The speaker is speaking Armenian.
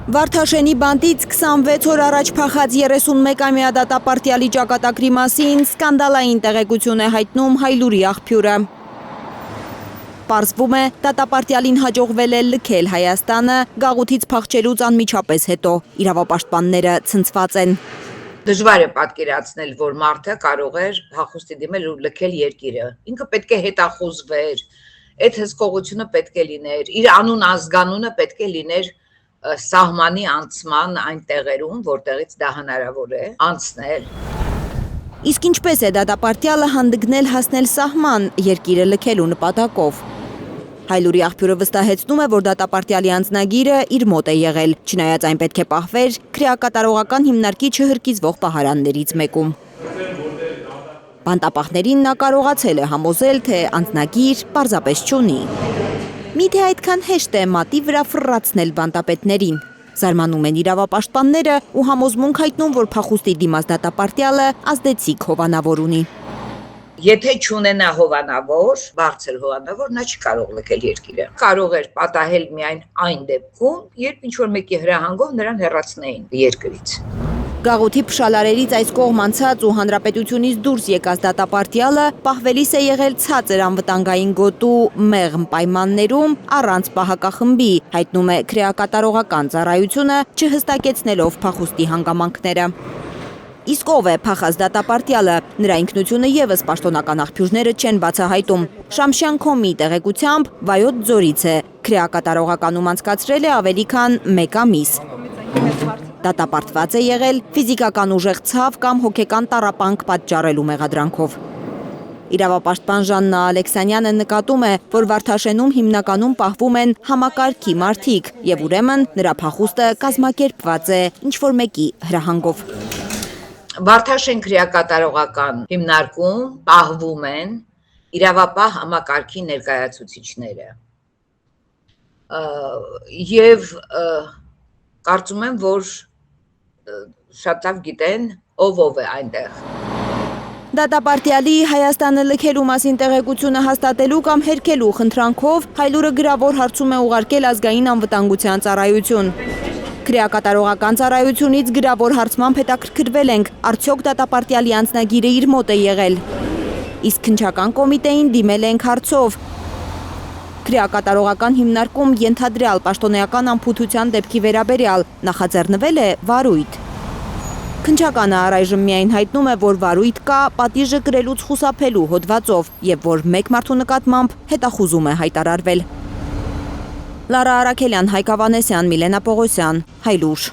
Վարդաշենի բանտից 26 օր առաջ փախած 31-ամյա դատապարտյալի ճակատագրի մասին սկանդալային տեղեկություն է հայտնում Հայլուրի աղբյուրը։ Պարզվում է, դատապարտյալին հաջողվել է լքել Հայաստանը գաղութից փախչելուց անմիջապես հետո։ Իրավապաշտպանները ցնցված են։ Դժվար է պատկերացնել, որ մարդը կարող էր փախուստի դիմել ու լքել երկիրը։ Ինքը պետք է հետախուզվեր, այդ հսկողությունը պետք է լիներ, իր անուն ազգանունը պետք է լիներ սահմանի անցման այն տեղերում, որտեղից դա հնարավոր է անցնել։ Իսկ ինչպես է դատապարտյալը հանդգնել հասնել սահման երկիրը լքելու նպատակով։ Հայլուրի աղբյուրը վստահեցնում է, որ դատապարտյալի անձնագիրը իր մոտ է եղել, չնայած այն պետք է պահվեր քրեակատարողական հիմնարկի չհրկիզվող պահարաններից մեկում։ Բանտապահներին նա կարողացել է համոզել, թե անձնագիր պարզապես չունի։ Միթե այդքան հեշտ է մատի վրա ֆռռացնել բանտապետներին։ Զարմանում են իրավապաշտպանները ու համոզմունք հայտնում, որ փախուստի դիմաց դատապարտյալը ազդեցիկ հովանավոր ունի։ Եթե չունենա հովանավոր, բարձր հովանավոր, նա չի կարող լքել երկիրը։ Կարող էր պատահել միայն այն դեպքում, երբ ինչ-որ մեկի հրահանգով նրան հեռացնեին երկրից։ Գաղութի փշալարերից այս կողմ անցած ու հանրապետությունից դուրս եկած դատապարտյալը պահվելիս է եղել ցածր անվտանգային գոտու մեղմ պայմաններում առանց պահակախմբի, հայտնում է քրեակատարողական ծառայությունը, չհստակեցնելով փախուստի հանգամանքները։ Իսկ ով է փախած դատապարտյալը, նրա ինքնությունը ևս պաշտոնական աղբյուրները չեն բացահայտում։ Շամշյան Քոմի տեղեկությամբ Վայոց ձորից է, քրեակատարողականում անցկացրել է ավելի քան 1 ամիս։ Դատապարտված է եղել ֆիզիկական ուժեղ ցավ կամ հոգեկան տառապանք պատճառելու մեղադրանքով։ Իրավապաշտպան Ժաննա Ալեքսանյանը նկատում է, որ Վարդաշենում հիմնականում պահվում են համակարգի մարդիկ եւ ուրեմն նրա փախուստը կազմակերպված է ինչ-որ մեկի հրահանգով։ Վարդաշեն քրեակատարողական հիմնարկում պահվում են իրավապահ համակարգի ներկայացուցիչները։ Եվ կարծում եմ, որ շատ լավ գիտեն, ով է այնտեղ։ Դատապարտյալի Հայաստանը լքելու մասին տեղեկությունը հաստատելու կամ հերքելու խնդրանքով Հայլուրը գրավոր հարցում է ուղարկել ազգային անվտանգության ծառայություն։ Քրեակատարողական ծառայությունից գրավոր հարցմամբ հետաքրքրվել ենք, արդյոք դատապարտյալի անձնագիրը իր մոտ է եղել։ Իսկ քննչական կոմիտեին դիմել ենք հարցով։ Քրեակատարողական հիմնարկում ենթադրյալ պաշտոնեական անփութության դեպքի վերաբերյալ նախաձեռնվել է վարույթ։ Քննչականը առայժմ միայն հայտնում է, որ վարույթ կա պատիժը կրելուց խուսափելու հոդվածով եւ որ մեկ մարդու նկատմամբ հետախուզում է հայտարարվել։ Լարա Արաքելյան, Հայկ Ավանեսյան, Միլենա Պողոսյան, Հայլուր։